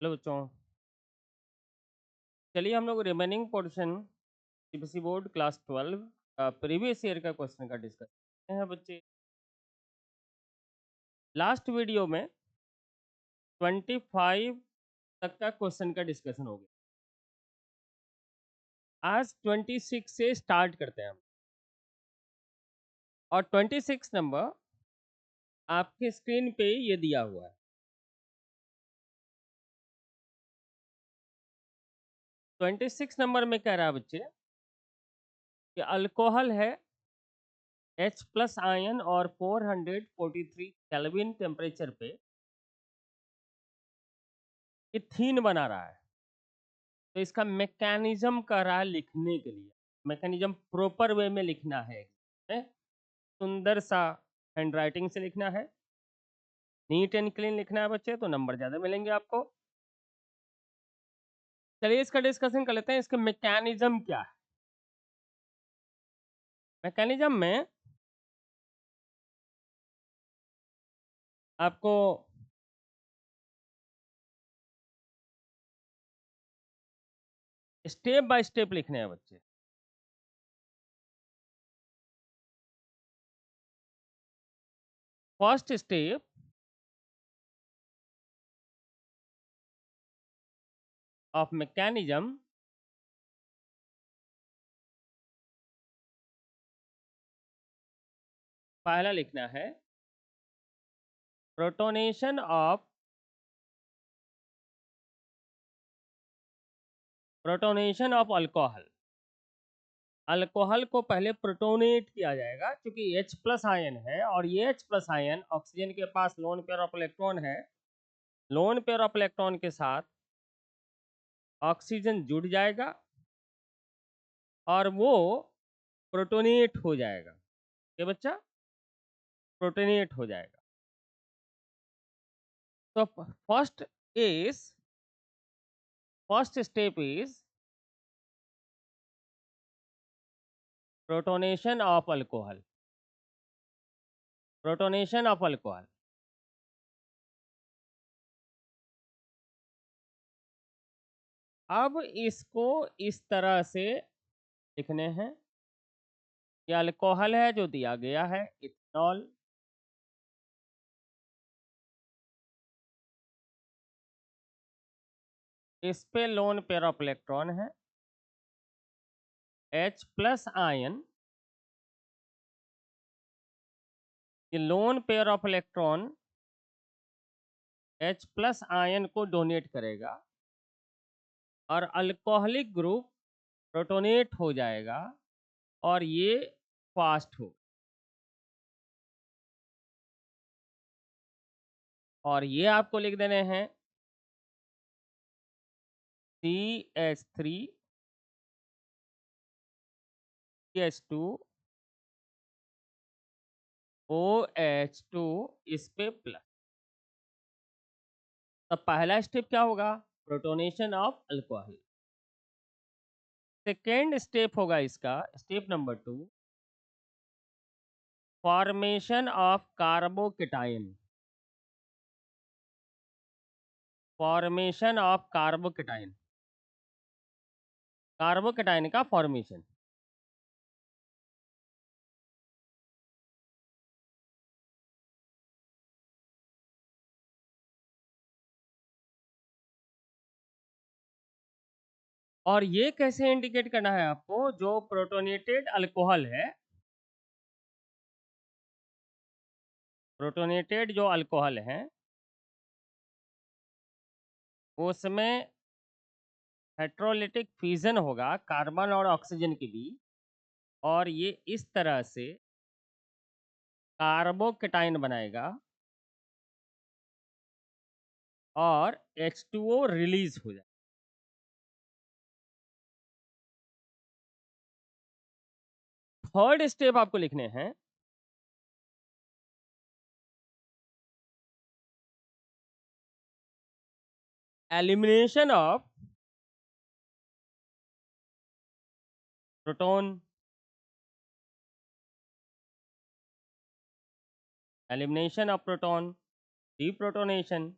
Hello बच्चों। चलिए हम लोग remaining portion CBSE board class 12 previous year का क्वेश्चन का डिस्कस करते हैं बच्चे। लास्ट वीडियो में 25 तक का क्वेश्चन का डिस्कशन हो गया। आज 26 से स्टार्ट करते हैं हम, और 26 नंबर आपके स्क्रीन पे ये दिया हुआ है। 26 नंबर में कह रहा है बच्चे कि अल्कोहल है H प्लस आयन और 443 केल्विन टेम्परेचर पे इथीन बना रहा है। तो इसका मैकेनिज्म कर रहा है लिखने के लिए। मैकेनिज्म प्रॉपर वे में लिखना है, सुंदर सा हैंडराइटिंग से लिखना है, नीट एंड क्लीन लिखना है बच्चे, तो नंबर ज़्यादा मिलेंगे आपको। चलिए इसका डिस्कशन कर लेते हैं। इसका मैकेनिज्म क्या है। मैकेनिज्म में आपको स्टेप बाय स्टेप लिखने हैं बच्चे। फर्स्ट स्टेप, ऑफ मैकेनिज्म, पहला लिखना है प्रोटोनेशन ऑफ अल्कोहल। अल्कोहल को पहले प्रोटोनेट किया जाएगा, क्योंकि H प्लस आयन है और ये H प्लस आयन ऑक्सीजन के पास लोन पेयर ऑफ इलेक्ट्रॉन है। लोन पेयर ऑफ इलेक्ट्रॉन के साथ ऑक्सीजन जुड़ जाएगा और वो प्रोटोनेट हो जाएगा। ये बच्चा प्रोटोनेट हो जाएगा। तो first step is protonation of alcohol. Protonation of alcohol. अब इसको इस तरह से लिखने हैं। ये अल्कोहल है जो दिया गया है, इथेनॉल। इस पे लोन पेयर ऑफ इलेक्ट्रॉन है H प्लस आयन। ये lone pair of electron H plus ion को डोनेट करेगा और अल्कोहलिक ग्रुप प्रोटोनेट हो जाएगा और ये फास्ट हो, और ये आपको लिख देने हैं CH3 CH2 OH2 इस पे प्लस। तो पहला स्टेप क्या होगा? Protonation of alcohol. Second step होगा इसका, step number 2, formation of carbocation. Formation of carbocation. Carbocation का फॉर्मेशन। और ये कैसे इंडिकेट करना है आपको? जो प्रोटोनेटेड अल्कोहल है, प्रोटोनेटेड जो अल्कोहल है उसमें हेट्रोलिटिक फ्यूजन होगा कार्बन और ऑक्सीजन के बीच, और ये इस तरह से कार्बोकेटाइन बनाएगा और H2O रिलीज हो जाए। थर्ड स्टेप आपको लिखने हैं elimination of proton. Elimination of proton, deprotonation.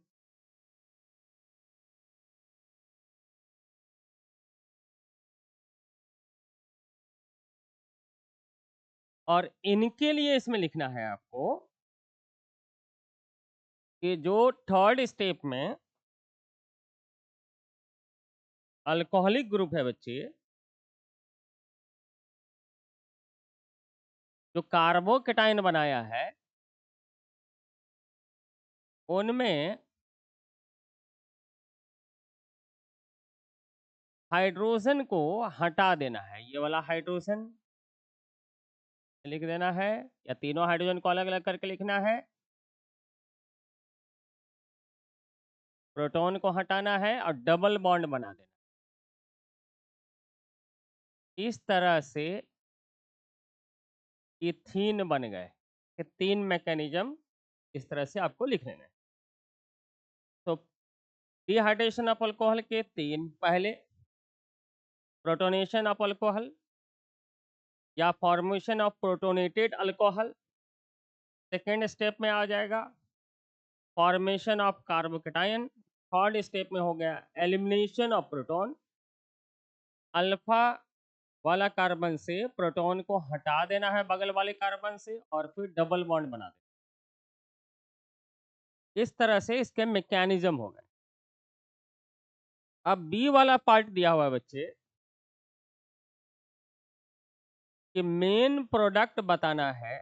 और इनके लिए इसमें लिखना है आपको कि जो थर्ड स्टेप में अल्कोहलिक ग्रुप है बच्चे, जो कार्बोकेटाइन बनाया है, उनमें हाइड्रोजन को हटा देना है। ये वाला हाइड्रोजन लिख देना है, या तीनों हाइड्रोजन को अलग अलग करके लिखना है। प्रोटॉन को हटाना है और डबल बॉन्ड बना देना। इस तरह से इथीन बन गए। ये 3 मैकेनिज्म इस तरह से आपको लिख लेना है। तो डिहाइड्रेशन ऑफ अल्कोहल के 3 पहले, प्रोटोनेशन ऑफ अल्कोहल या formation of protonated alcohol second step में आ जाएगा, formation of carbocation third step में हो गया, एलिमिनेशन ऑफ प्रोटॉन, अल्फा वाला कार्बन से प्रोटॉन को हटा देना है बगल वाले कार्बन से, और फिर डबल बॉन्ड बना देना। इस तरह से इसके मैकेनिज्म हो गए। अब बी वाला पार्ट दिया हुआ है बच्चे कि मेन प्रोडक्ट बताना है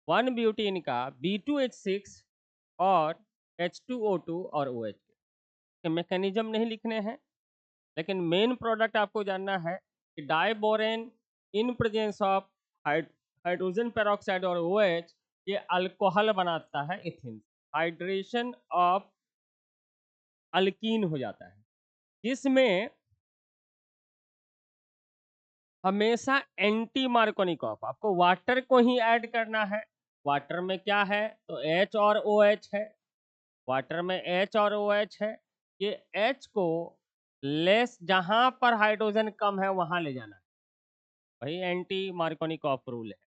1 ब्यूटीन का B2H6 और H2O2 और OH के मैकेनिज्म नहीं लिखने हैं, लेकिन मेन प्रोडक्ट आपको जानना है कि diborane in presence of hydrogen peroxide और OH ये अल्कोहल बनाता है इथिन, हाइड्रेशन ऑफ अल्कीन हो जाता है, जिसमें हमेशा एंटी मार्कोनिकॉफ आपको वाटर को ही ऐड करना है। वाटर में क्या है तो H और OH है, वाटर में H और OH है। ये H को लेस जहां पर हाइड्रोजन कम है वहां ले जाना है, वही एंटी मार्कोनिकॉफ रूल है।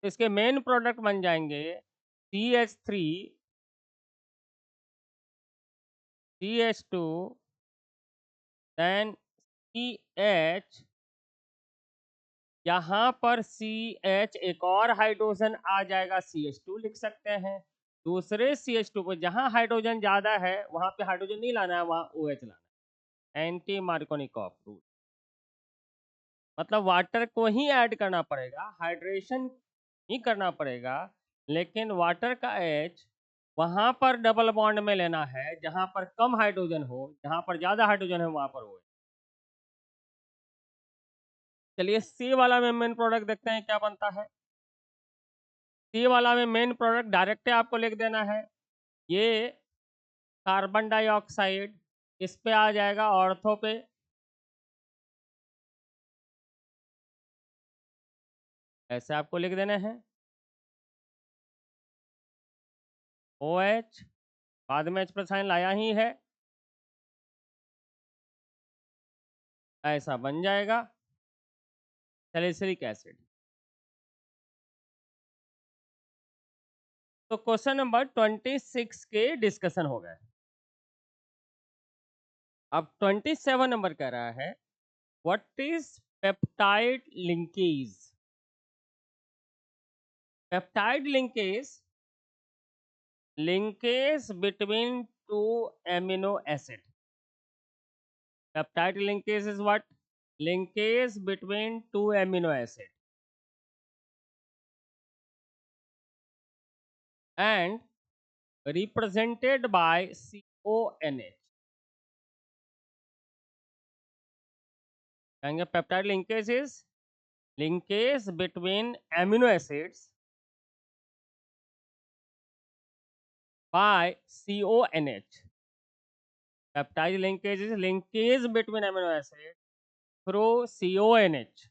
तो इसके मेन प्रोडक्ट बन जाएंगे CH3 CH2 देन CH, यहाँ पर CH एक और हाइड्रोजन आ जाएगा CH2 लिख सकते हैं। दूसरे CH2 पर जहां हाइड्रोजन ज्यादा है वहां पे हाइड्रोजन नहीं लाना है, वहां OH लाना है, एंटी मार्कोनिकॉफ रूल। मतलब वाटर को ही ऐड करना पड़ेगा, हाइड्रेशन ही करना पड़ेगा, लेकिन वाटर का H वहां पर डबल बॉन्ड में लेना है जहां पर कम हाइड्रोजन हो, जहां पर ज्यादा हाइड्रोजन है वहां पर OH। चलिए सी वाला में मेन प्रोडक्ट देखते हैं क्या बनता है। सी वाला में मेन प्रोडक्ट डायरेक्ट आपको लिख देना है, ये कार्बन डाइऑक्साइड इस पे आ जाएगा ऑर्थो पे, ऐसे आपको लिख देने हैं। OH बाद में H पर साइन लाया ही है, ऐसा बन जाएगा सैलिसिलिक एसिड। तो क्वेश्चन नंबर 26 के डिस्कशन हो गए। अब 27 नंबर कह रहा है what is peptide linkage. Peptide linkage between two amino acid. Peptide linkage is what? Linkage between two amino acid and represented by CONH। कहेंगे peptide linkage is linkage between amino acids by CONH। Peptide linkage is linkage between amino acids through CONH।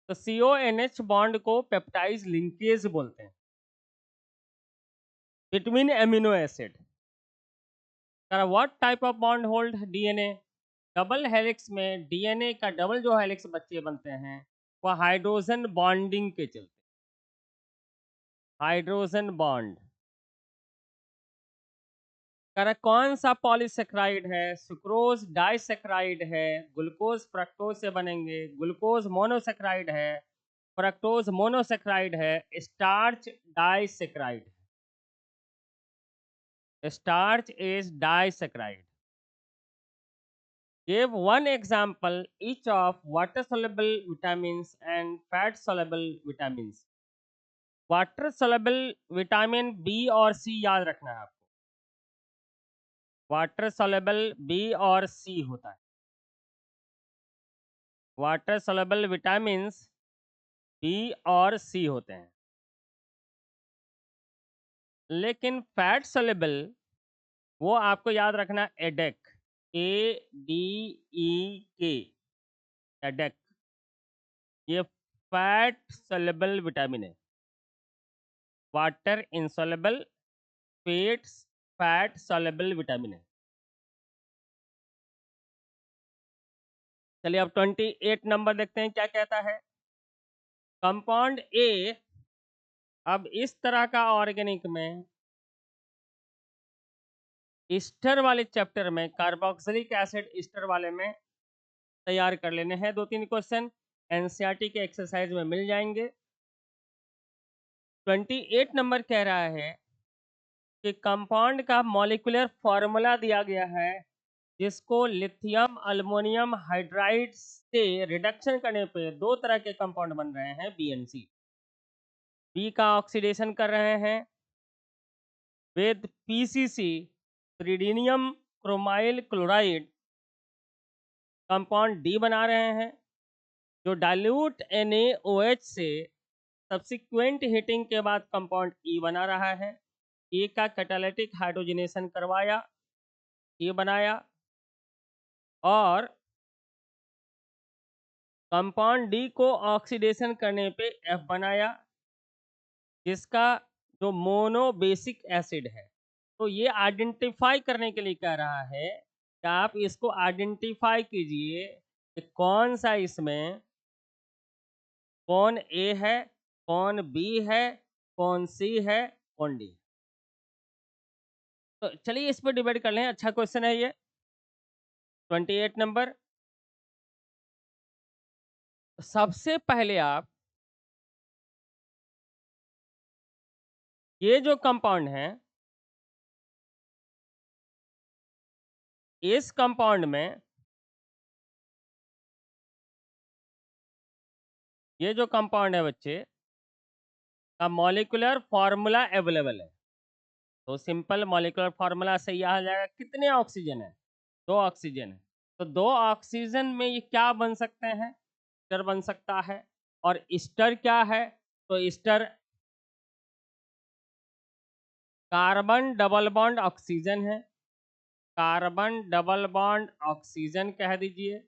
तो CONH bond को peptide linkage बोलते हैं between amino acid. What type of bond hold DNA? Double helix में DNA का double जो helix बच्चे बनते हैं वह हाइड्रोजन बॉन्डिंग के चलते, हाइड्रोजन बॉन्ड कह रहा कौन सा पॉलीसेक्राइड है, सुक्रोज डाइसेक्राइड है, ग्लूकोज फ्रक्टोज से बनेंगे, ग्लूकोज मोनोसेक्राइड है, फ्रक्टोज मोनोसेक्राइड है, स्टार्च डाइसेक्राइड है। Starch is disaccharide. Give one example each of water soluble vitamins and fat soluble vitamins. Water soluble vitamin B और सी याद रखना है आपको। वाटर soluble बी और सी होता है। वाटर soluble विटामिन बी और सी होते हैं, लेकिन फैट soluble वो आपको याद रखना एडेक, ADEK, एडेक। ये फैट soluble विटामिन है। Water insoluble, fat soluble vitamin है। चलिए अब 28 नंबर देखते हैं क्या कहता है। कंपाउंड ए अब इस तरह का ऑर्गेनिक में ईस्टर वाले चैप्टर में कार्बोक्सिलिक एसिड ईस्टर वाले में तैयार कर लेने हैं। 2-3 क्वेश्चन एनसीईआरटी के एक्सरसाइज में मिल जाएंगे। 28 नंबर कह रहा है कि कंपाउंड का मॉलिक्यूलर फॉर्मूला दिया गया है, जिसको लिथियम अल्मोनियम हाइड्राइड से रिडक्शन करने पे दो तरह के कंपाउंड बन रहे हैं, बी एंड सी। बी का ऑक्सीडेशन कर रहे हैं with PCC, pyridinium chromyl chloride, compound D बना रहे हैं, जो डाइल्यूट NaOH से सब्सिक्वेंट हीटिंग के बाद कंपाउंड ई बना रहा है। ई का कैटालिटिक हाइड्रोजनेशन करवाया, ई बनाया, और कंपाउंड डी को ऑक्सीडेशन करने पे एफ बनाया, जिसका जो मोनो बेसिक एसिड है। तो ये आइडेंटिफाई करने के लिए कह रहा है कि आप इसको आइडेंटिफाई कीजिए कि कौन सा इसमें, कौन ए है, कौन बी है, कौन सी है, कौन डी। तो चलिए इस पर डिबेट कर लें। अच्छा क्वेश्चन है ये 28 नंबर। सबसे पहले आप ये जो कंपाउंड है, इस कंपाउंड में ये जो कंपाउंड है बच्चे का मॉलिक्यूलर फॉर्मूला अवेलेबल है। तो सिंपल मॉलिक्यूलर फॉर्मूला से यह आ जाएगा कितने ऑक्सीजन है, 2 ऑक्सीजन है। तो 2 ऑक्सीजन में ये क्या बन सकते हैं, ईस्टर बन सकता है। और ईस्टर क्या है, तो Easter carbon double bond oxygen है। कार्बन डबल बॉन्ड ऑक्सीजन कह दीजिए।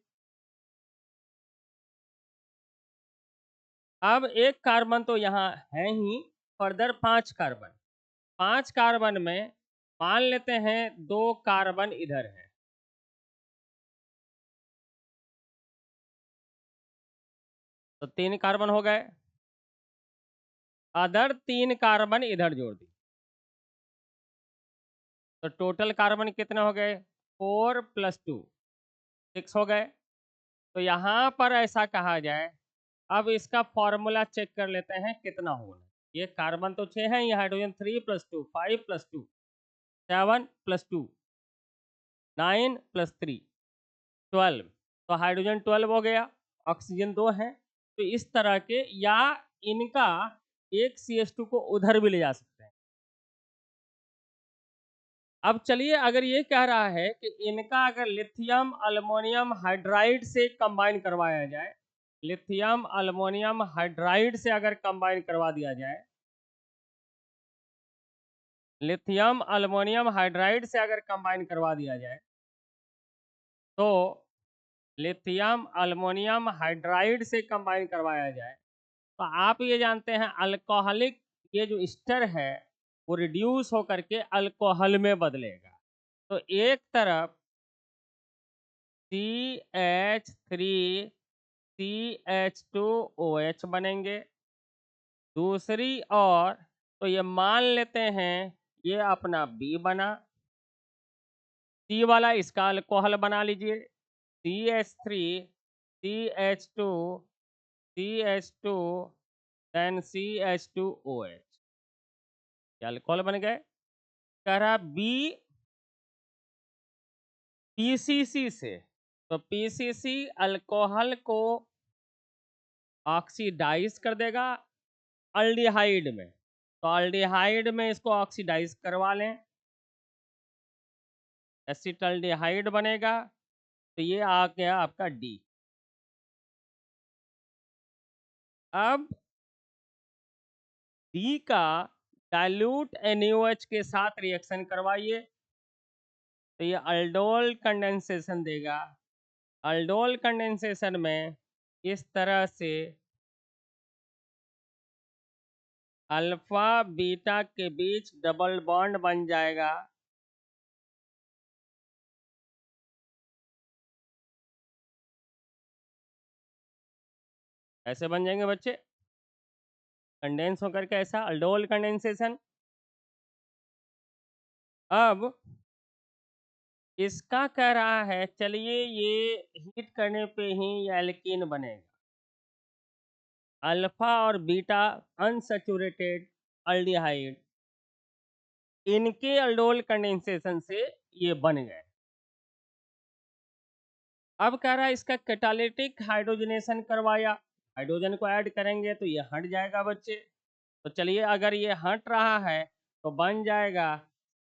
अब एक कार्बन तो यहाँ है ही, फर्दर 5 कार्बन। 5 कार्बन में मान लेते हैं 2 कार्बन इधर है, तो 3 कार्बन हो गए। अदर 3 कार्बन इधर जोड़ दी, तो टोटल कार्बन कितने हो गए, 4 + 2 6 हो गए। तो यहाँ पर ऐसा कहा जाए, अब इसका फॉर्मूला चेक कर लेते हैं कितना होगा। ये कार्बन तो 6 है, ये हाइड्रोजन 3 + 2 5 + 2 7 + 2 9 + 3 12। तो हाइड्रोजन 12 हो गया, ऑक्सीजन 2 है। तो इस तरह के, या इनका एक CH2 को उधर भी ले जा सकते हैं। अब चलिए अगर ये कह रहा है कि इनका अगर लिथियम अल्मोनियम हाइड्राइड से कंबाइन करवाया जाए, लिथियम अल्मोनियम हाइड्राइड से अगर कंबाइन करवा दिया जाए, लिथियम अल्मोनियम हाइड्राइड से अगर कंबाइन करवा दिया जाए, तो लिथियम अल्मोनियम हाइड्राइड से कंबाइन करवाया जाए, तो आप ये जानते हैं अल्कोहलिक, ये जो ईस्टर है वो रिड्यूस होकर के अल्कोहल में बदलेगा। तो एक तरफ CH3CH2OH बनेंगे, दूसरी ओर तो ये मान लेते हैं ये अपना B बना, सी वाला इसका अल्कोहल बना लीजिए, CH3 CH2 CH2 then CH2OH, ये अल्कोहल बन गए। कह रहा बी पीसीसी से, तो पीसीसी अल्कोहल को ऑक्सीडाइज कर देगा अल्डिहाइड में, तो अल्डिहाइड में इसको ऑक्सीडाइज करवा लें, एसिटल्डिहाइड बनेगा, तो ये आ गया आपका डी। अब डी का डाइल्यूट NaOH के साथ रिएक्शन करवाइए, तो ये अल्डोल कंडेंसेशन देगा। अल्डोल कंडेंसेशन में इस तरह से अल्फा बीटा के बीच डबल बॉन्ड बन जाएगा। ऐसे बन जाएंगे बच्चे, कंडेंस होकर के ऐसा अल्डोल कंडेंसेशन। अब इसका कह रहा है चलिए ये हीट करने पे ही ये एल्कीन बनेगा, अल्फा और बीटा अनसैचुरेटेड अल्डिहाइड, इनके अल्डोल कंडेंसेशन से ये बन गए। अब कह रहा है इसका कैटालिटिक हाइड्रोजनेशन करवाया, हाइड्रोजन को ऐड करेंगे तो ये हट जाएगा बच्चे। तो चलिए अगर ये हट रहा है तो बन जाएगा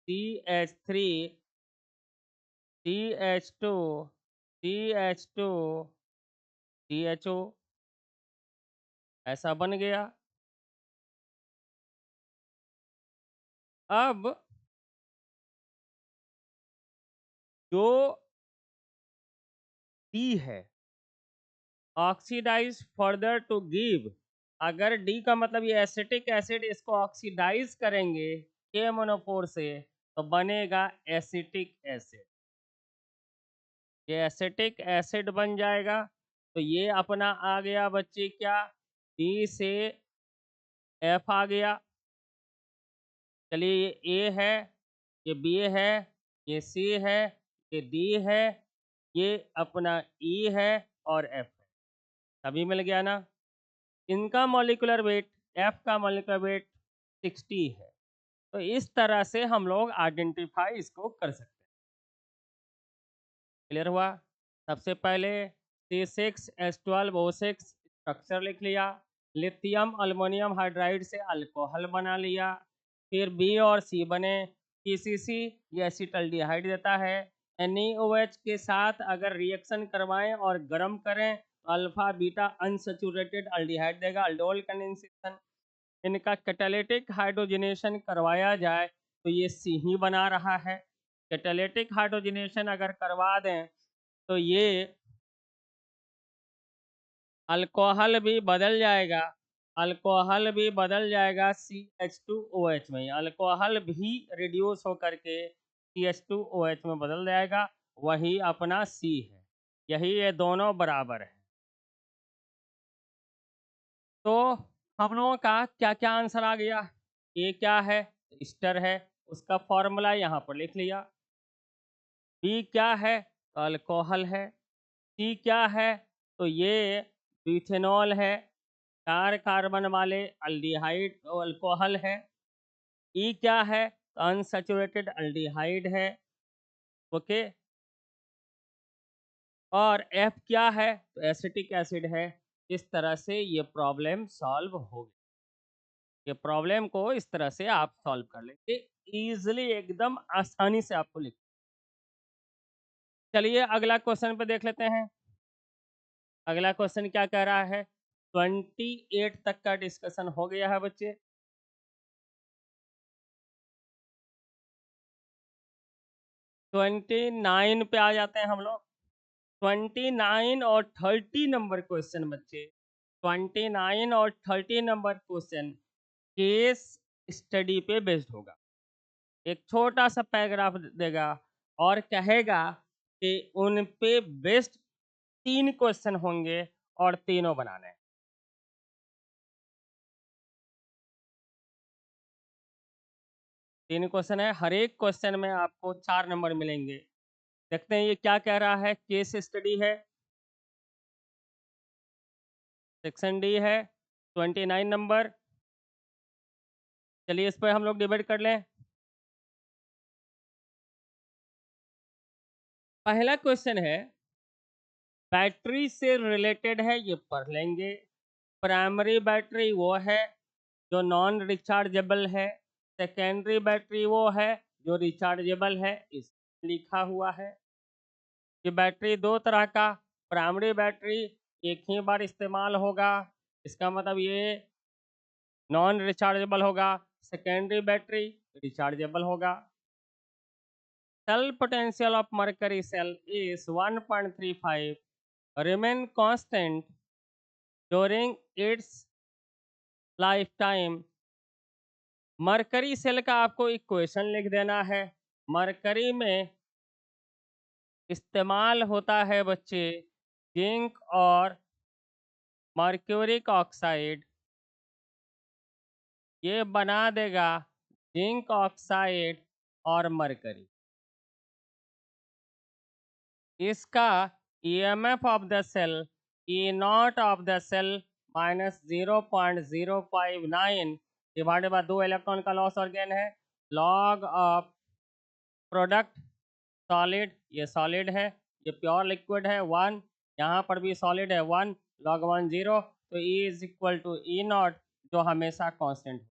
CH3 CH2 CH2 CHO, ऐसा बन गया। अब जो डी है ऑक्सीडाइज फर्दर टू गिव, अगर डी का मतलब ये एसिटिक एसिड, इसको ऑक्सीडाइज करेंगे KMnO4 से तो बनेगा एसिटिक एसिड, ये एसिटिक एसिड बन जाएगा। तो ये अपना आ गया बच्चे क्या, डी से एफ आ गया। चलिए ये ए है, ये बी है, ये सी है, ये डी है, ये अपना ई है और एफ है, सभी मिल गया ना। इनका मॉलिक्यूलर वेट, एफ का मॉलिक्यूलर वेट 60 है। तो इस तरह से हम लोग आइडेंटिफाई इसको कर सकते हैं। क्लियर हुआ। सबसे पहले C6H12O6 स्ट्रक्चर लिख लिया, लिथियम अल्मोनियम हाइड्राइड से अल्कोहल बना लिया, फिर बी और सी बने, पीसीसी ये एसिटल्डिहाइड देता है, NaOH के साथ अगर रिएक्शन करवाएं और गर्म करें तो अल्फा बीटा अनसैचुरेटेड अल्डिहाइड देगा, अल्डोल कंडेंसेशन। इनका कैटालिटिक हाइड्रोजनेशन करवाया जाए तो ये सी ही बना रहा है। कैटालिटिक हाइड्रोजनेशन अगर करवा दें तो ये अल्कोहल भी बदल जाएगा, अल्कोहल भी बदल जाएगा CH2OH में, अल्कोहल भी रिड्यूस होकर के CH2OH में बदल जाएगा, वही अपना C है। यही ये दोनों बराबर है। तो हम लोगों का क्या क्या आंसर आ गया, ए क्या है, ईस्टर है, उसका फॉर्मूला यहाँ पर लिख लिया। बी क्या है, तो अल्कोहल है। सी क्या है, तो ये ब्यूथेनॉल है, 4 कार्बन वाले अल्डिहाइड अल्कोहल है। ई क्या है, तो अनसैचुरेटेड अल्डिहाइड है। ओके। और एफ क्या है, तो एसिटिक एसिड है। इस तरह से ये प्रॉब्लम सॉल्व हो गई। ये प्रॉब्लम को इस तरह से आप सॉल्व कर लेंगे इजीली, एकदम आसानी से आपको लिख। चलिए अगला क्वेश्चन पे देख लेते हैं। अगला क्वेश्चन क्या कह रहा है, 28 तक का डिस्कशन हो गया है बच्चे। 29 पे आ जाते हैं हम लोग। 29 और 30 नंबर क्वेश्चन बच्चे, 29 और 30 नंबर क्वेश्चन केस स्टडी पे बेस्ड होगा। एक छोटा सा पैराग्राफ देगा और कहेगा कि उन पे बेस्ड 3 क्वेश्चन होंगे और तीनों बनाने हैं। 3 क्वेश्चन है, हर एक क्वेश्चन में आपको 4 नंबर मिलेंगे। देखते हैं ये क्या कह रहा है, केस स्टडी है, सेक्शन डी है, 29 नंबर। चलिए इस पर हम लोग डिबेट कर लें। पहला क्वेश्चन है, बैटरी से रिलेटेड है, ये पढ़ लेंगे। प्राइमरी बैटरी वो है जो नॉन रिचार्जेबल है, सेकेंडरी बैटरी वो है जो रिचार्जेबल है। इस लिखा हुआ है कि बैटरी दो तरह का, प्राइमरी बैटरी एक ही बार इस्तेमाल होगा, इसका मतलब ये नॉन रिचार्जेबल होगा। सेकेंडरी बैटरी रिचार्जेबल होगा। Cell potential of mercury cell is 1.35, remain constant during its lifetime। Mercury cell का आपको इक्वेशन लिख देना है। मरकरी में इस्तेमाल होता है बच्चे जिंक और मर्क्यूरिक ऑक्साइड, ये बना देगा जिंक ऑक्साइड और मरकरी। इसका EMF of the cell E nought of the cell -0.059 divided by 2 electron का लॉस और गेन है। लॉग ऑफ प्रोडक्ट सॉलिड, ये सॉलिड है, ये प्योर लिक्विड है 1, यहाँ पर भी सॉलिड है 1, log 1 0, तो E is equal to E nought जो हमेशा कांस्टेंट।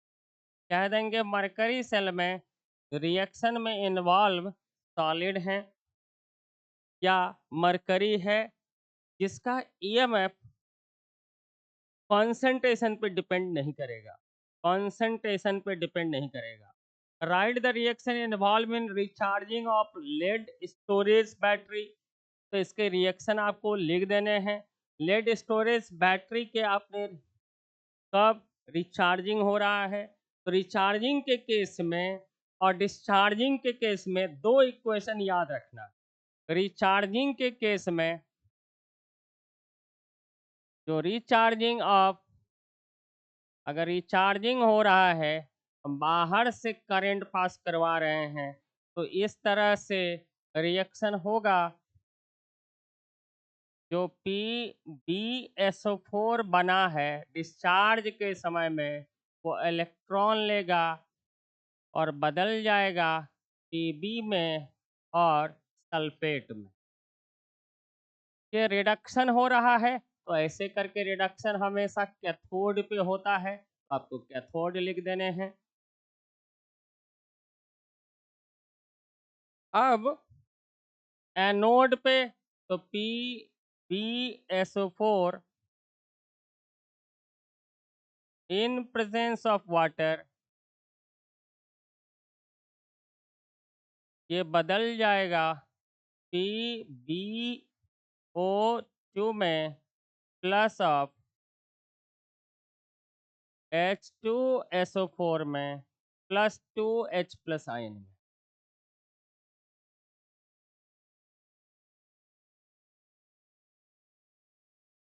कह देंगे मरकरी सेल में रिएक्शन में इन्वॉल्व सॉलिड हैं या मरकरी है जिसका ईएमएफ कॉन्सेंट्रेशन पे डिपेंड नहीं करेगा, कॉन्सेंट्रेशन पे डिपेंड नहीं करेगा। Write the reaction involve in recharging of lead storage battery, तो इसके रिएक्शन आपको लिख देने हैं। लेड स्टोरेज बैटरी के आपने कब रिचार्जिंग हो रहा है, तो रिचार्जिंग के केस में और डिस्चार्जिंग के केस में दो इक्वेशन याद रखना। रिचार्जिंग के केस में जो रिचार्जिंग ऑफ, अगर रिचार्जिंग हो रहा है, हम बाहर से करंट पास करवा रहे हैं, तो इस तरह से रिएक्शन होगा। जो PbSO4 बना है डिस्चार्ज के समय में, वो इलेक्ट्रॉन लेगा और बदल जाएगा Pb में और सल्फेट में। ये रिडक्शन हो रहा है, तो ऐसे करके रिडक्शन हमेशा कैथोड पे होता है, तो आपको कैथोड लिख देने हैं। अब एनोड पे तो PbSO4 in presence of water, ये बदल जाएगा PbO2 में प्लस ऑफ H2SO4 में +2H प्लस आयन में।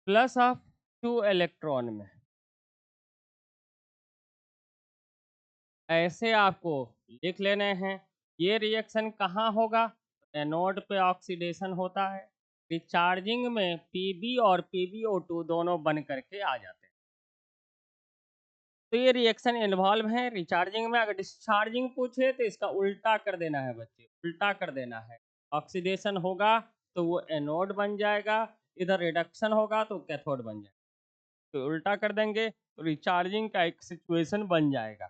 प्लस ऑफ 2 इलेक्ट्रॉन में। ऐसे आपको लिख लेने हैं। ये रिएक्शन कहाँ होगा, एनोड पे ऑक्सीडेशन होता है। रिचार्जिंग में Pb और PbO2 दोनों बन करके आ जाते हैं, तो ये रिएक्शन इन्वॉल्व है रिचार्जिंग में। अगर डिस्चार्जिंग पूछे तो इसका उल्टा कर देना है बच्चे, उल्टा कर देना है। ऑक्सीडेशन होगा तो वो एनोड बन जाएगा, इधर रिडक्शन होगा तो कैथोड बन जाएगा, तो उल्टा कर देंगे तो रिचार्जिंग का एक सिचुएशन बन जाएगा।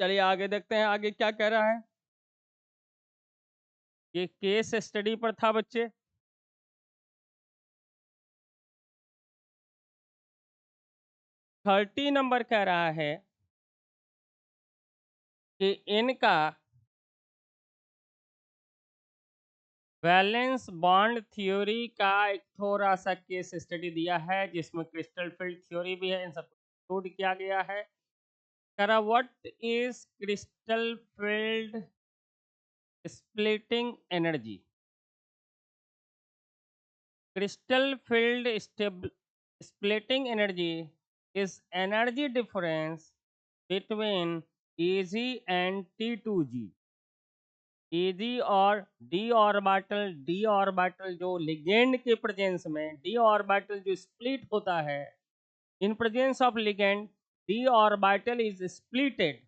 चलिए आगे देखते हैं आगे क्या कह रहा है। ये केस स्टडी पर था बच्चे। 30 नंबर कह रहा है कि इनका वैलेंस बॉन्ड थ्योरी का एक थोड़ा सा केस स्टडी दिया है, जिसमें क्रिस्टल फील्ड थ्योरी भी है, इन सब इंक्लूड किया गया है। करा what is crystal field splitting energy. Crystal field splitting energy is energy difference between Eg and T2g Ag और d ऑर्बिटल जो लिगेंड के प्रेजेंस में d ऑर्बिटल जो स्प्लिट होता है, in presence of ligand d orbital is splitted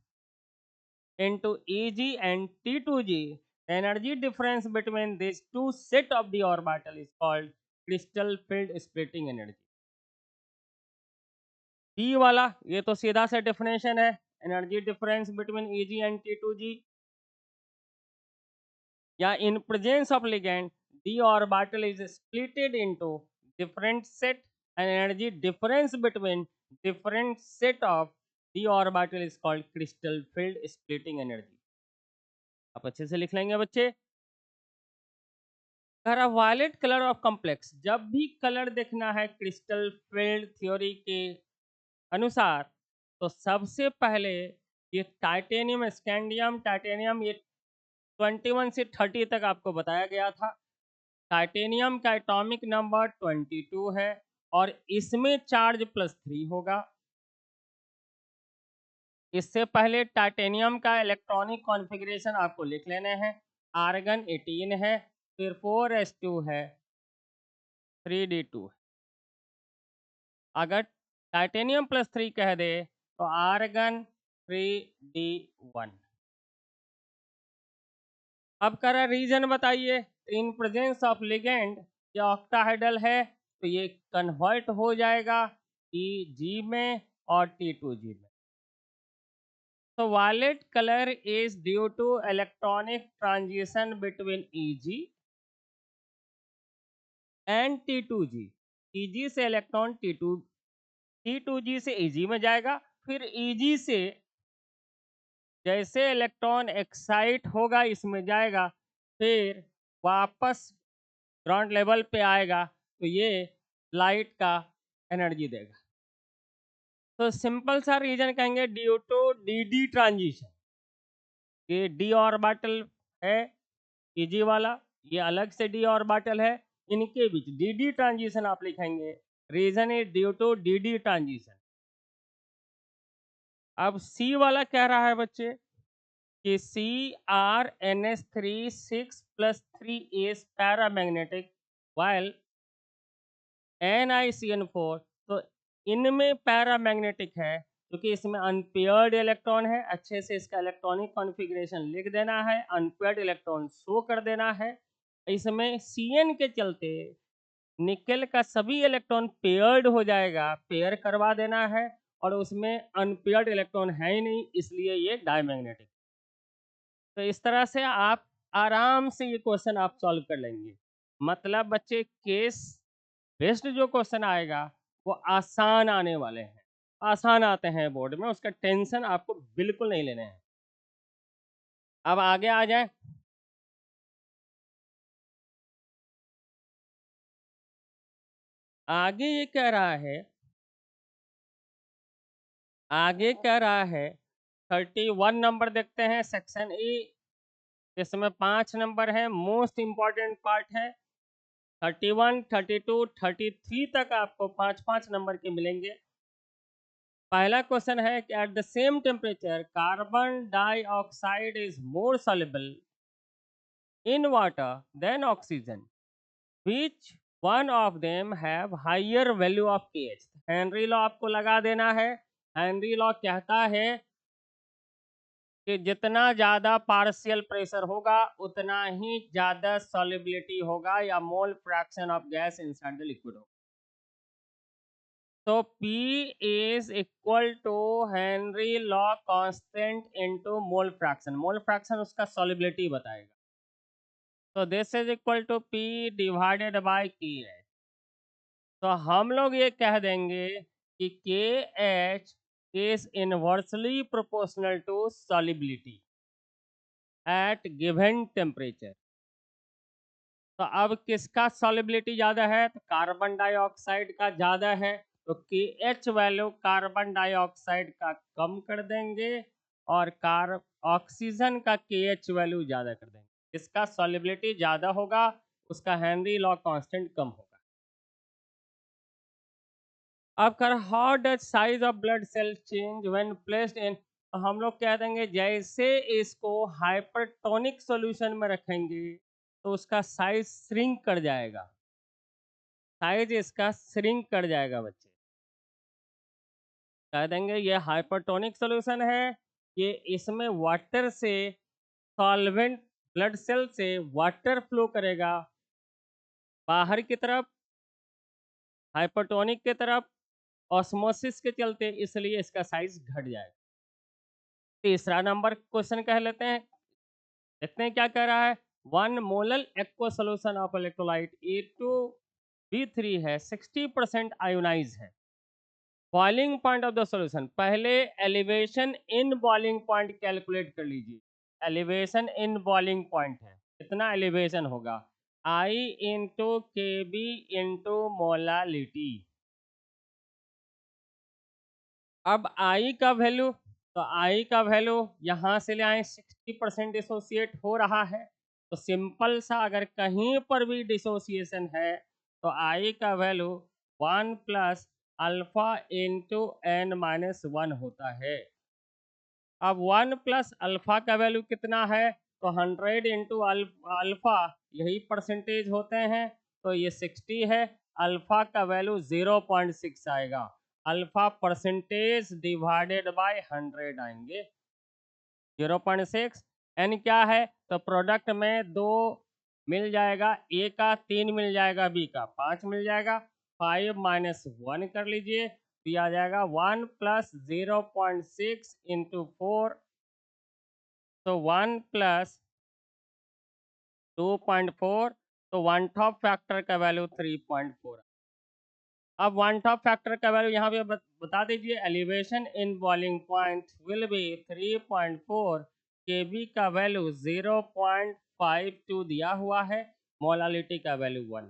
into Eg and T2g. The energy difference between these two set of the orbital is called crystal field splitting energy. E वाला ये तो सीधा सा definition है, energy difference between Eg and T2g, या in presence of ligand d orbital is splitted into different set and energy difference between different set of d orbital is called crystal field splitting energy. आप अच्छे से लिख लेंगे बच्चे। Violet colour of complex, जब भी colour देखना है क्रिस्टल फील्ड थ्योरी के अनुसार, तो सबसे पहले ये टाइटेनियम, स्कैंडियम, टाइटेनियम, ये 21 से 30 तक आपको बताया गया था। टाइटेनियम का एटॉमिक नंबर 22 है और इसमें चार्ज +3 होगा। इससे पहले टाइटेनियम का इलेक्ट्रॉनिक कॉन्फ़िगरेशन आपको लिख लेने हैं। आर्गन 18 है, फिर 4s2 है, 3d2 है। अगर टाइटेनियम +3 कह दे तो आर्गन 3d1। अब कह रहा रीजन बताइए, इन प्रेजेंस ऑफ लिगेंड ये ऑक्टाहाइडल है तो ये कन्वर्ट हो जाएगा Eg में और T2g में। तो violet colour is due to electronic transition between Eg and T2g। Eg से इलेक्ट्रॉन T2g से Eg में जाएगा, फिर Eg से जैसे इलेक्ट्रॉन एक्साइट होगा इसमें जाएगा, फिर वापस ग्राउंड लेवल पे आएगा, तो ये लाइट का एनर्जी देगा। तो सिंपल सा रीजन कहेंगे ड्यू टू डी ट्रांजिशन। ये डी ऑर्बिटल है Eg वाला, ये अलग से डी ऑर्बिटल है, इनके बीच डी ट्रांजिशन आप लिखेंगे। Reason is due to d transition. अब सी वाला कह रहा है बच्चे कि CrNH3 6+3 पैरामैग्नेटिक वाइल NiCN4, तो इनमें पैरामैग्नेटिक है क्योंकि इसमें अनपेयर्ड इलेक्ट्रॉन है। अच्छे से इसका इलेक्ट्रॉनिक कॉन्फ़िगरेशन लिख देना है, अनपेयर्ड इलेक्ट्रॉन शो कर देना है। इसमें Cn के चलते निकेल का सभी इलेक्ट्रॉन पेयर्ड हो जाएगा, पेयर करवा देना है, और उसमें अनपेयर्ड इलेक्ट्रॉन है ही नहीं, इसलिए ये डायमैग्नेटिक। तो इस तरह से आप आराम से ये क्वेश्चन आप सॉल्व कर लेंगे। मतलब बच्चे केस बेस्ड जो क्वेश्चन आएगा वो आसान आने वाले हैं, आसान आते हैं बोर्ड में, उसका टेंशन आपको बिल्कुल नहीं लेने हैं। अब आगे आ जाए। आगे ये कह रहा है, आगे कह रहा है 31 नंबर देखते हैं सेक्शन ए। इसमें 5 नंबर है, मोस्ट इंपॉर्टेंट पार्ट है। 31, 32, 33 तक आपको 5-5 नंबर के मिलेंगे। पहला क्वेश्चन है कि at the same temperature carbon dioxide is more soluble in water then oxygen, which one of them have higher value of pH। Henry law आपको लगा देना है। हेनरी लॉ कहता है कि जितना ज़्यादा पार्शियल प्रेशर होगा उतना ही ज़्यादा सॉल्युबिलिटी होगा या mole fraction of gas inside the liquid होगा। तो P is equal to Henry law constant into mole fraction. Mole fraction उसका सॉल्युबिलिटी बताएगा। तो this is equal to P divided by KH। तो हम लोग ये कह देंगे कि KH is inversely proportional to solubility at given temperature। तो अब किसका सॉल्युबिलिटी ज़्यादा है? तो कार्बन डाइऑक्साइड का ज़्यादा है, तो KH वैल्यू कार्बन डाइऑक्साइड का कम कर देंगे और ऑक्सीजन का KH वैल्यू ज़्यादा कर देंगे। इसका सॉल्युबिलिटी ज़्यादा होगा, उसका हेनरी लॉ कांस्टेंट कम होगा। अब कर how does size of blood cell change when placed in तो हम लोग क्या देंगे, जैसे इसको हाइपरटोनिक सॉल्यूशन में रखेंगे तो उसका साइज श्रिंक कर जाएगा, साइज इसका श्रिंक कर जाएगा बच्चे। कह देंगे ये हाइपरटोनिक सॉल्यूशन है, ये इसमें वाटर से सॉल्वेंट ब्लड सेल से वाटर फ्लो करेगा बाहर की तरफ, हाइपरटोनिक की तरफ, ऑस्मोसिस के चलते, इसलिए इसका साइज घट जाएगा। तीसरा नंबर क्वेश्चन कह लेते हैं, देखते हैं क्या कह रहा है। 1 molar aqua solution of electrolyte A2B3 है 60% आयोनाइज है। Boiling point of the solution, पहले elevation in boiling point calculate कर लीजिए। एलिवेशन इन बॉइलिंग पॉइंट है, कितना एलिवेशन होगा, I इंटू के बी इंटू मोलालिटी। अब I का वैल्यू, तो I का वैल्यू यहाँ से ले आए, 60% डिसोसिएट हो रहा है, तो सिंपल सा अगर कहीं पर भी डिसोसिएशन है तो I का value 1 plus alpha into n minus 1 होता है। अब 1 प्लस अल्फा का वैल्यू कितना है, तो 100 इंटू अल्फा, यही परसेंटेज होते हैं, तो ये 60 है। अल्फा का वैल्यू 0.6 आएगा, अल्फा परसेंटेज डिवाइडेड बाय 100 आएंगे 0.6। एन क्या है, तो प्रोडक्ट में 2 मिल जाएगा, ए का 3 मिल जाएगा, बी का 5 मिल जाएगा, 5 माइनस 1 कर लीजिए, तो ये आ जाएगा 1 प्लस 0.6 इंटू 4, तो 1 प्लस 2.4, तो वन टॉप फैक्टर का वैल्यू 3.4। अब वन टॉप फैक्टर का वैल्यू यहाँ पे बता दीजिए, elevation in boiling point will be 3.4, केबी का वैल्यू 0.52 दिया हुआ है, मोलालिटी का वैल्यू 1।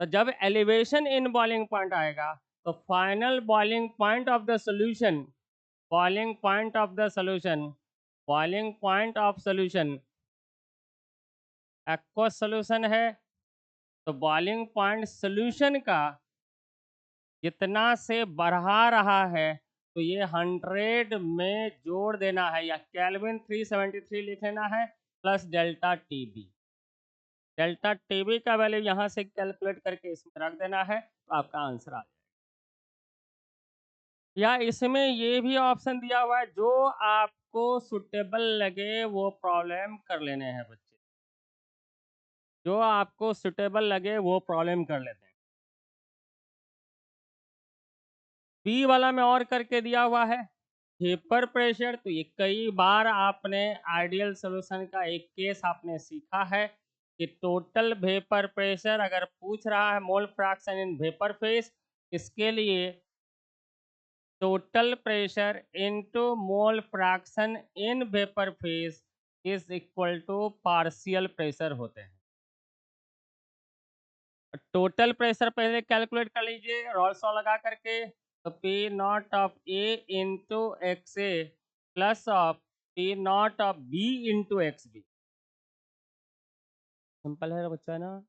तो जब एलिवेशन इन बॉइलिंग पॉइंट आएगा तो final boiling point of the solution, boiling point of the solution, boiling point of solution aqueous solution है, तो बॉइलिंग पॉइंट सॉल्यूशन का जितना से बढ़ा रहा है तो ये 100 में जोड़ देना है, या केल्विन 373 लिख लेना है, plus delta TB. Delta TB का वैल्यू यहाँ से कैलकुलेट करके इसमें रख देना है, तो आपका आंसर आ जाएगा। या इसमें ये भी ऑप्शन दिया हुआ है, जो आपको सुटेबल लगे वो प्रॉब्लम कर लेने हैं बच्चे, जो आपको सुटेबल लगे वो प्रॉब्लम कर लेते हैं। बी वाला में और करके दिया हुआ है वेपर प्रेशर, तो ये कई बार आपने आइडियल सॉल्यूशन का एक केस आपने सीखा है कि टोटल वेपर प्रेशर अगर पूछ रहा है mole fraction in vapour phase, इसके लिए total pressure into mole fraction in vapour phase is equal to partial pressure होते हैं। टोटल प्रेशर पहले कैलकुलेट कर लीजिए रॉल्स लॉ लगा करके, तो P nought of A into X A plus of P nought of B into X B. Simple है बच्चा ना,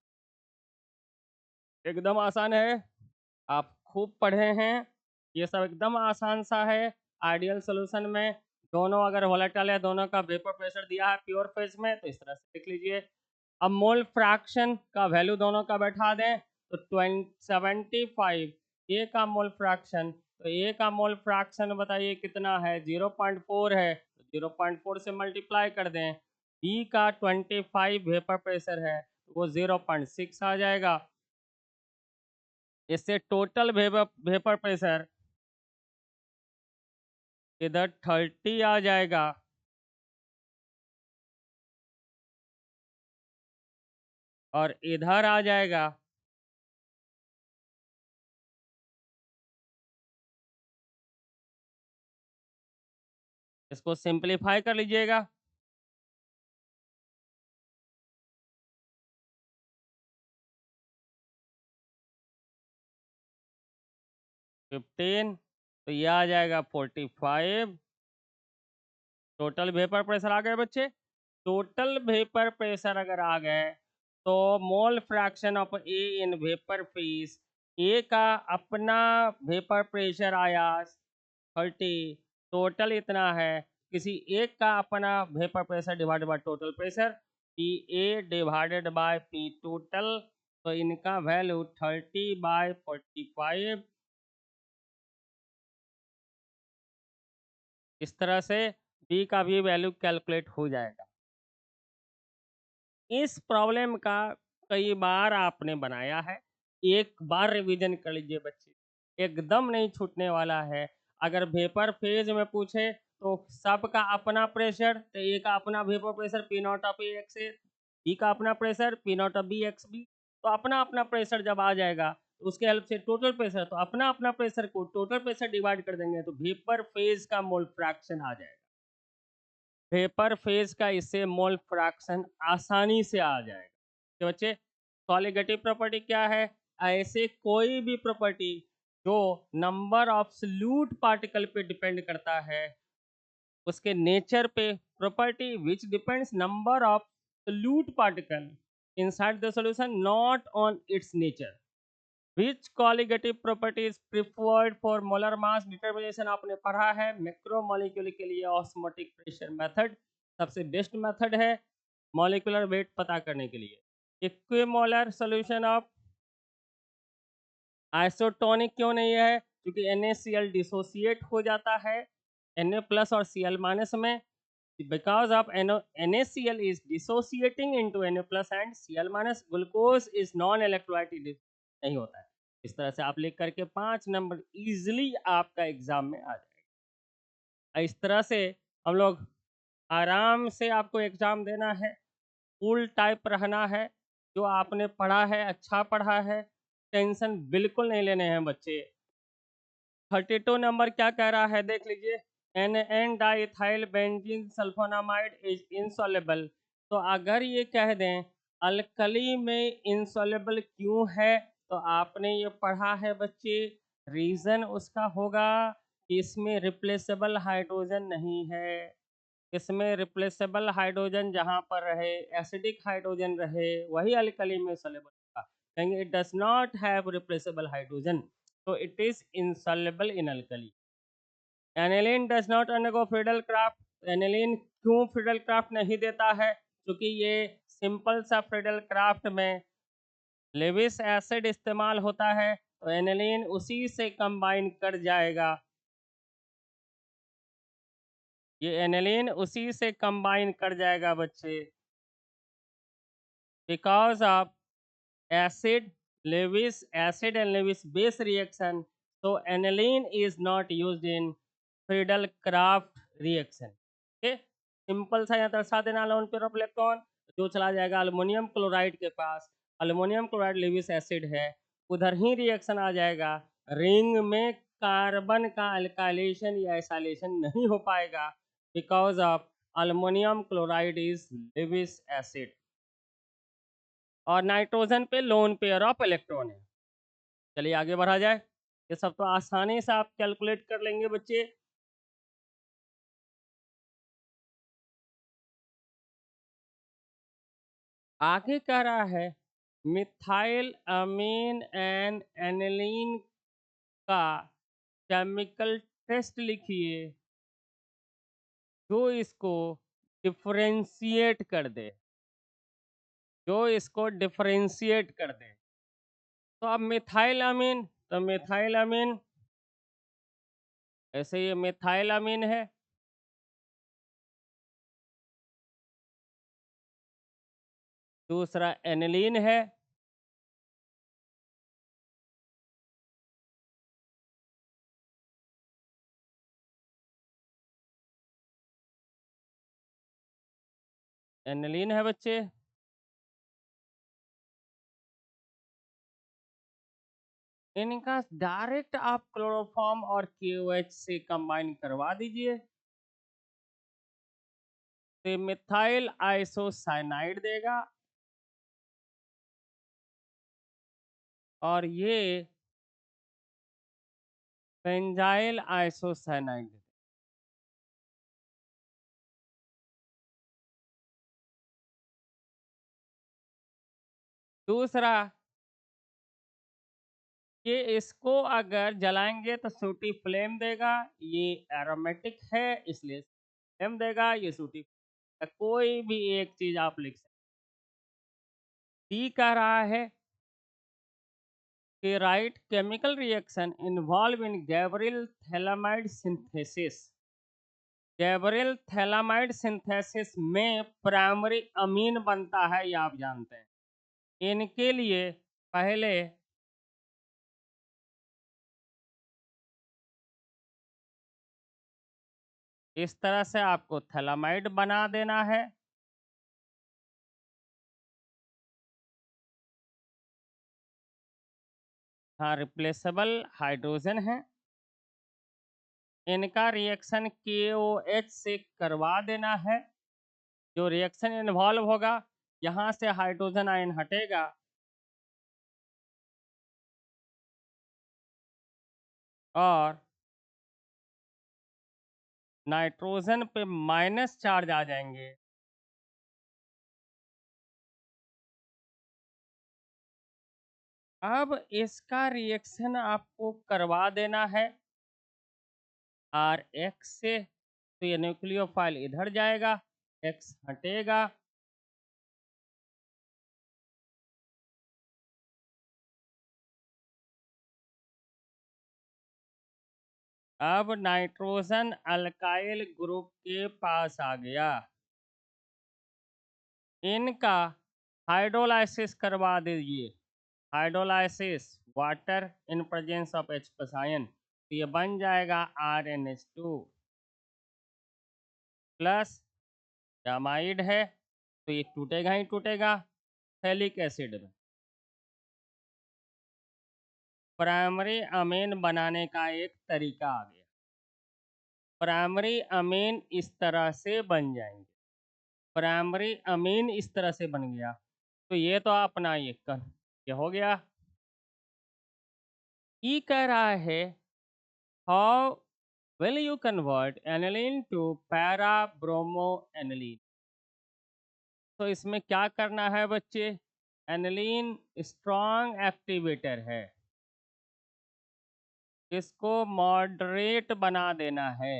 एकदम आसान है, आप खूब पढ़े हैं, ये सब एकदम आसान सा है। आइडियल सोल्यूशन में दोनों अगर वोलेटाइल है, दोनों का वेपर प्रेशर दिया है प्योर फेज में, तो इस तरह से लिख लीजिए। अब मोल फ्रैक्शन का वैल्यू दोनों का बैठा दें, तो 75 ए का मोल फ्रैक्शन, तो ए का मोल फ्रैक्शन बताइए कितना है, 0.4 है, तो 0.4 से मल्टीप्लाई कर दें। बी का 25 वेपर प्रेशर है, तो वो 0.6 आ जाएगा। इससे टोटल वेपर प्रेशर इधर 30 आ जाएगा, और इधर आ जाएगा इसको सिंपलीफाई कर लीजिएगा, 15, तो ये आ जाएगा 45। टोटल वेपर प्रेशर आ गए बच्चे, टोटल वेपर प्रेशर अगर आ गए तो mole fraction of A in vapour phase, A का अपना वेपर प्रेशर आया 30, टोटल इतना है, किसी एक का अपना vapour pressure divided by total pressure, P A divided by P total, तो इनका वैल्यू 30/45, इस तरह से बी का भी वैल्यू कैलकुलेट हो जाएगा। इस प्रॉब्लम का कई बार आपने बनाया है, एक बार रिवीजन कर लीजिए बच्चे, एकदम नहीं छूटने वाला है। अगर वेपर फेज में पूछे तो सबका अपना प्रेशर, तो ए का अपना vapour pressure P nought of A X A, B का अपना pressure P nought of B X B, तो अपना अपना प्रेशर जब आ जाएगा तो उसके हेल्प से टोटल प्रेशर, तो अपना अपना प्रेशर को टोटल प्रेशर डिवाइड कर देंगे तो वेपर फेज का मोल फ्रैक्शन आ जाएगा। वेपर फेज का इससे मोल फ्रैक्शन आसानी से आ जाएगा। तो बच्चे, कॉलिगेटिव प्रॉपर्टी क्या है? ऐसे कोई भी प्रॉपर्टी जो नंबर ऑफ सॉल्यूट पार्टिकल पे डिपेंड करता है, उसके नेचर पे, property which depends number of solute particle inside the solution not on it's nature. Which colligative property is preferred for molar mass determination? आपने पढ़ा है मैक्रो मॉलिक्यूल के लिए ऑस्मोटिक प्रेशर मेथड सबसे बेस्ट मेथड है molecular weight पता करने के लिए। इक्विमोलर सॉल्यूशन ऑफ आइसोटोनिक क्यों नहीं है? क्योंकि NaCl डिसोसिएट हो जाता है Na प्लस और Cl माइनस में, because of NaCl is dissociating into Na plus and Cl minus, glucose is non electrolytic नहीं होता है। इस तरह से आप लिख करके 5 नंबर इजीली आपका एग्जाम में आ जाएगा। इस तरह से हम लोग आराम से आपको एग्जाम देना है, फुल टाइप रहना है, जो आपने पढ़ा है अच्छा पढ़ा है, टेंशन बिल्कुल नहीं लेने हैं बच्चे। 32 नंबर क्या कह रहा है देख लीजिए, N diethyl benzene sulphonamide is insoluble. तो अगर ये कह दें अल्कली में इनसॉल्युबल क्यों है, तो आपने ये पढ़ा है बच्चे, रीज़न उसका होगा कि इसमें रिप्लेसेबल हाइड्रोजन नहीं है। इसमें रिप्लेसेबल हाइड्रोजन जहाँ पर रहे, एसिडिक हाइड्रोजन रहे, वही अल्कली में सॉल्युबल होगा। कहेंगे it does not have replaceable hydrogen, so it is insoluble in alkali. Aniline does not undergo Friedel Craft. Aniline क्यों फ्रीडल क्राफ्ट नहीं देता है? क्योंकि ये सिंपल सा फ्रीडल क्राफ्ट में लेविस एसिड इस्तेमाल होता है, तो एनिलीन उसी से कंबाइन कर जाएगा। ये एनिलीन उसी से कंबाइन कर जाएगा बच्चे, because of acid and Lewis base reaction, so aniline is not used in Friedel Craft reaction. Okay, simple सा यहाँ दर्शा देना लोन पेयर ऑफ इलेक्ट्रॉन, जो चला जाएगा अल्मोनियम क्लोराइड के पास। अल्मोनियम क्लोराइड लेविस एसिड है, उधर ही रिएक्शन आ जाएगा, रिंग में कार्बन का अल्काइलेशन या एसाइलेशन नहीं हो पाएगा, because of aluminium chloride is Lewis acid. और नाइट्रोजन पे लोन पेयर ऑफ इलेक्ट्रॉन है। चलिए आगे बढ़ा जाए, ये सब तो आसानी से आप कैलकुलेट कर लेंगे बच्चे। आगे कह रहा है मिथाइल अमीन एंड एनिलीन का केमिकल टेस्ट लिखिए जो इसको डिफरेंशिएट कर दे, जो इसको डिफरेंशिएट कर दे। तो अब मिथाइल अमीन, तो मिथाइल अमीन, ऐसे ये मिथाइल अमीन है, दूसरा एनिलीन है, एनिलीन है बच्चे, इनका डायरेक्ट आप क्लोरोफॉर्म और KOH से कंबाइन करवा दीजिए, तो मिथाइल आइसोसाइनाइड देगा, और ये बेंजाइल आइसोसाइनाइड। दूसरा ये इसको अगर जलाएंगे तो सूटी फ्लेम देगा, ये एरोमेटिक है इसलिए फ्लेम देगा, ये सूटी। कोई भी एक चीज आप लिख सकते। डी कह रहा है कि राइट केमिकल रिएक्शन इन्वॉल्व इन Gabriel phthalimide synthesis. Gabriel phthalimide synthesis में प्राइमरी अमीन बनता है, ये आप जानते हैं। इनके लिए पहले इस तरह से आपको थैलामाइड बना देना है। हाँ, रिप्लेसेबल हाइड्रोजन है। इनका रिएक्शन KOH से करवा देना है। जो रिएक्शन इन्वॉल्व होगा, यहाँ से हाइड्रोजन आयन हटेगा और नाइट्रोजन पे माइनस चार्ज आ जाएंगे। अब इसका रिएक्शन आपको करवा देना है RH से, तो ये न्यूक्लियोफाइल इधर जाएगा, X हटेगा। अब नाइट्रोजन अल्काइल ग्रुप के पास आ गया। इनका हाइड्रोलाइसिस करवा दीजिए। Hydrolysis water in presence of H+ ion, तो ये बन जाएगा RnH2 प्लस जामाइड है, तो ये टूटेगा ही टूटेगा फैलिक एसिड में। प्राइमरी अमीन बनाने का एक तरीका आ गया। प्राइमरी अमीन इस तरह से बन जाएंगे। प्राइमरी अमीन इस तरह से बन गया, तो ये तो अपना ये हो गया। ई कह रहा है how will you convert aniline to para bromo aniline. तो इसमें क्या करना है बच्चे, एनिलीन स्ट्रॉन्ग एक्टिवेटर है, इसको मॉडरेट बना देना है।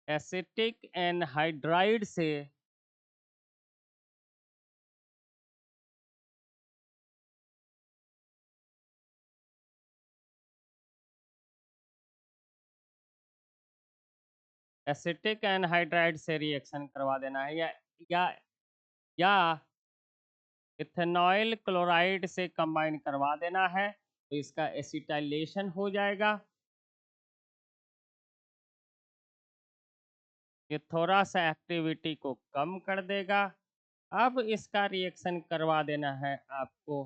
एसिटिक एनहाइड्राइड से एसिटिक एनहाइड्राइड से रिएक्शन करवा देना है, या या इथेनॉइल क्लोराइड से कंबाइन करवा देना है, तो इसका एसिटाइलेशन हो जाएगा। ये थोड़ा सा एक्टिविटी को कम कर देगा। अब इसका रिएक्शन करवा देना है आपको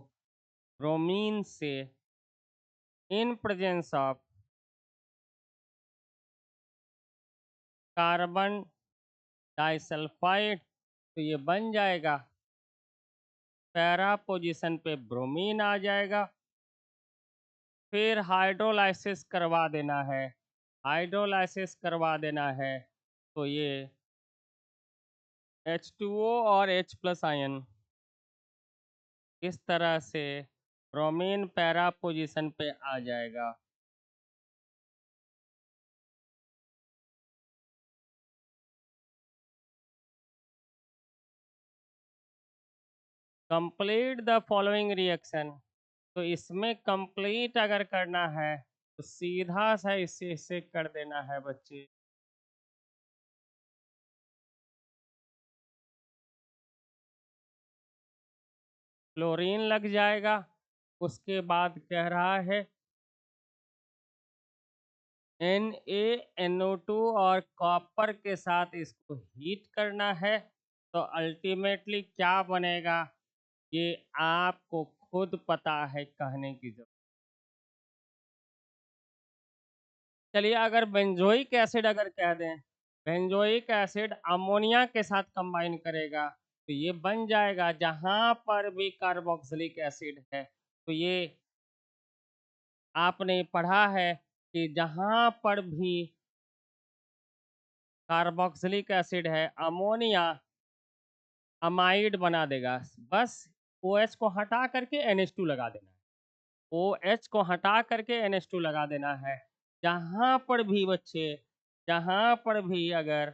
ब्रोमीन से in presence of carbon disulphide, तो ये बन जाएगा पैरा पोजीशन पे ब्रोमीन आ जाएगा। फिर हाइड्रोलाइसिस करवा देना है। हाइड्रोलाइसिस करवा देना है, तो ये H2O और H+ आयन इस तरह से ब्रोमीन पैरा पोजीशन पे आ जाएगा। कंप्लीट द फॉलोइंग रिएक्शन, तो इसमें कंप्लीट अगर करना है तो सीधा सा इससे कर देना है बच्चे। क्लोरीन लग जाएगा। उसके बाद कह रहा है NaNO2 और कॉपर के साथ इसको हीट करना है, तो अल्टीमेटली क्या बनेगा ये आपको खुद पता है, कहने की जरूरत। चलिए अगर बेंजोइक एसिड अगर कह दें, बेंजोइक एसिड अमोनिया के साथ कंबाइन करेगा, तो ये बन जाएगा, जहाँ पर भी कार्बोक्सिलिक एसिड है, तो ये आपने पढ़ा है कि जहाँ पर भी कार्बोक्सिलिक एसिड है, अमोनिया अमाइड बना देगा। बस OH को हटा करके NH2 लगा देना है। OH को हटा करके NH2 लगा देना है। जहाँ पर भी बच्चे, जहाँ पर भी अगर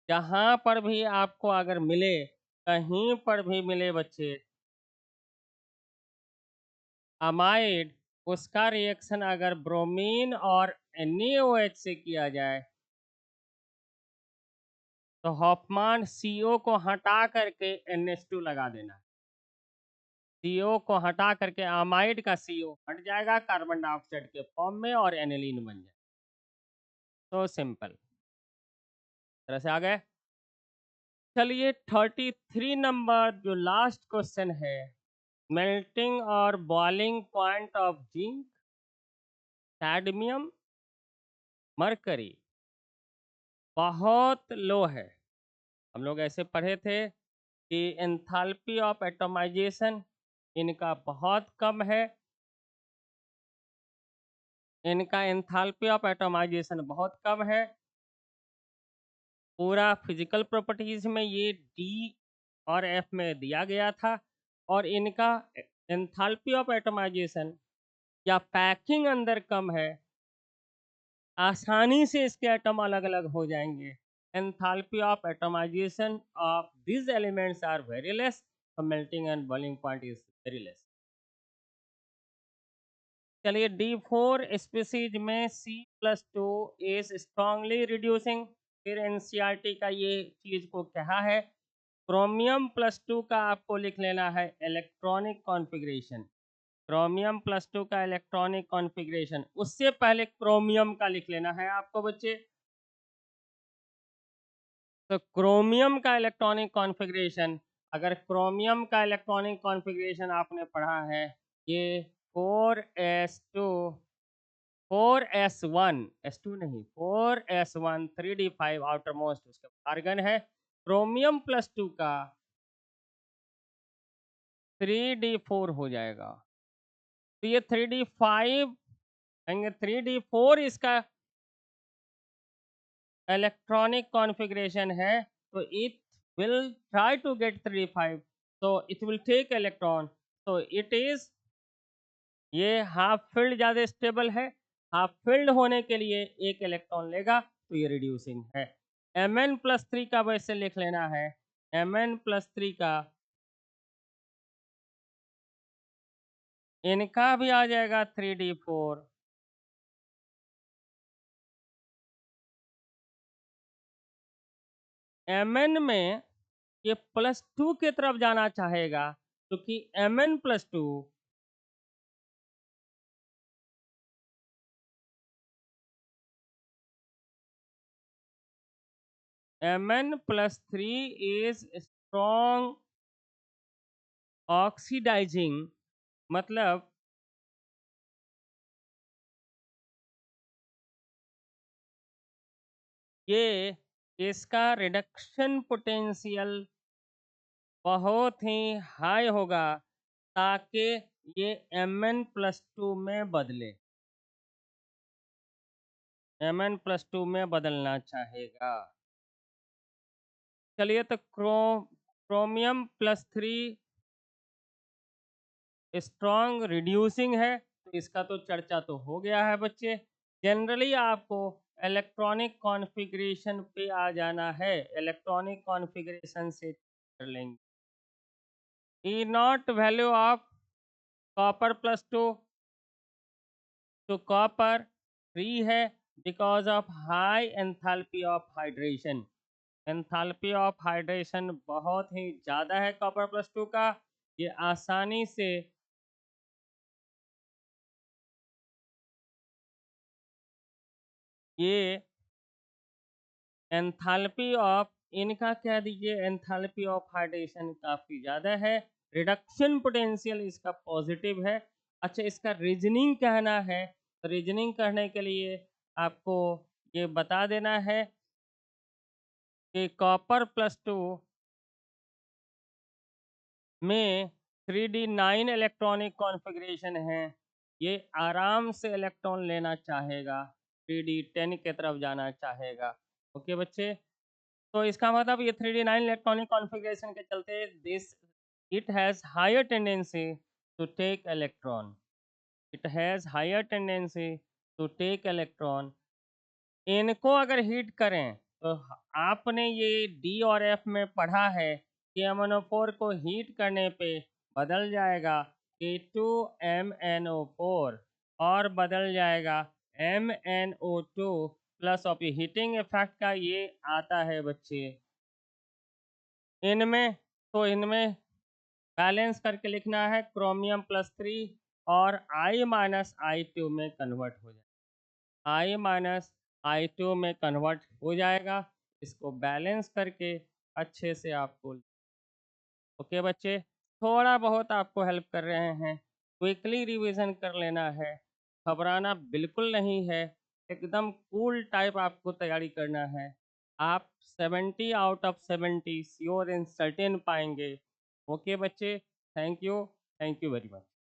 जहाँ पर भी आपको अगर मिले, कहीं पर भी मिले बच्चे अमाइड, उसका रिएक्शन अगर ब्रोमीन और NaOH से किया जाए तो हॉफमान CO को हटा करके NH2 लगा देना है। CO को हटा करके अमाइड का CO हट जाएगा कार्बन डाइऑक्साइड के फॉर्म में और एनिलीन बन जाएगा। तो सिंपल तरह से आ गए। चलिए 33 नंबर जो लास्ट क्वेश्चन है, मेल्टिंग और boiling point of zinc, cadmium, mercury बहुत लो है। हम लोग ऐसे पढ़े थे कि एंथैल्पी ऑफ एटमाइजेशन इनका बहुत कम है, इनका एंथैल्पी ऑफ एटमाइजेशन बहुत कम है। पूरा फिजिकल प्रॉपर्टीज में ये डी और एफ में दिया गया था और इनका एंथैल्पी ऑफ एटमाइजेशन या पैकिंग अंदर कम है, आसानी से इसके एटम अलग अलग हो जाएंगे। Enthalpy of atomisation of these elements are very less, so melting and boiling point is very less. चलिए D4 स्पीसीज में C+2 is strongly reducing। फिर NCERT का ये चीज को कहा है। क्रोमियम प्लस 2 का आपको लिख लेना है इलेक्ट्रॉनिक कॉन्फ़िगरेशन। क्रोमियम प्लस 2 का इलेक्ट्रॉनिक कॉन्फ़िगरेशन, उससे पहले क्रोमियम का लिख लेना है आपको बच्चे। तो क्रोमियम का इलेक्ट्रॉनिक कॉन्फ़िगरेशन, अगर क्रोमियम का इलेक्ट्रॉनिक कॉन्फ़िगरेशन आपने पढ़ा है, ये 4s2 4s1 s2 नहीं 4s1 3d5 आउटर मोस्ट उसका आर्गन है। क्रोमियम प्लस 2 का 3d4 हो जाएगा। तो ये 3d5 एंड 3d4 इसका इलेक्ट्रॉनिक कॉन्फ़िगरेशन है। तो it will try to get 3d5, so it will take electron, so it is, ये हाफ फील्ड ज़्यादा स्टेबल है, हाफ फील्ड होने के लिए एक इलेक्ट्रॉन लेगा तो ये रिड्यूसिंग है। Mn+3 का वैसे लिख लेना है, Mn+3 का इनका भी आ जाएगा 3d4। Mn में ये +2 की तरफ जाना चाहेगा क्योंकि Mn+2 Mn+3 is strong oxidizing, मतलब ये इसका रिडक्शन पोटेंशियल बहुत ही हाई होगा ताकि ये Mn+2 में बदले, Mn+2 में बदलना चाहेगा। चलिए तो क्रोमियम +3 स्ट्रॉन्ग रिड्यूसिंग है, तो इसका तो चर्चा तो हो गया है बच्चे। जनरली आपको इलेक्ट्रॉनिक कॉन्फ़िगरेशन पे आ जाना है, इलेक्ट्रॉनिक कॉन्फ़िगरेशन से कर लेंगे। ई नॉट वैल्यू ऑफ कॉपर +2, तो कॉपर 3 है because of high enthalpy of hydration. Enthalpy of hydration बहुत ही ज़्यादा है कॉपर +2 का, ये आसानी से ये एंथैल्पी ऑफ इनका कह दीजिए, एंथैल्पी ऑफ हाइड्रेशन काफ़ी ज़्यादा है, रिडक्शन पोटेंशियल इसका पॉजिटिव है। अच्छा, इसका रीजनिंग कहना है, तो रीजनिंग करने के लिए आपको ये बता देना है कि कॉपर +2 में 3d9 इलेक्ट्रॉनिक कॉन्फ़िगरेशन है, ये आराम से इलेक्ट्रॉन लेना चाहेगा। 3D10 की तरफ जाना चाहेगा। ओके बच्चे, तो इसका मतलब ये 3D9 इलेक्ट्रॉनिक कॉन्फ़िगरेशन के चलते this it has higher tendency to take electron, it has higher tendency to take electron. इनको अगर हीट करें तो आपने ये डी और एफ में पढ़ा है कि MnO4 को हीट करने पे बदल जाएगा K2MnO4 और बदल जाएगा MnO2 plus of heating effect का ये आता है बच्चे इनमें। तो इनमें बैलेंस करके लिखना है क्रोमियम +3 और I-2 में कन्वर्ट हो जाएगा, I-2 में कन्वर्ट हो जाएगा। इसको बैलेंस करके अच्छे से आपको ओके बच्चे, थोड़ा बहुत आपको हेल्प कर रहे हैं, क्विकली रिवीजन कर लेना है, घबराना बिल्कुल नहीं है, एकदम कूल टाइप आपको तैयारी करना है। आप 70 out of 70 sure and certain पाएंगे। ओके बच्चे, थैंक यू वेरी मच।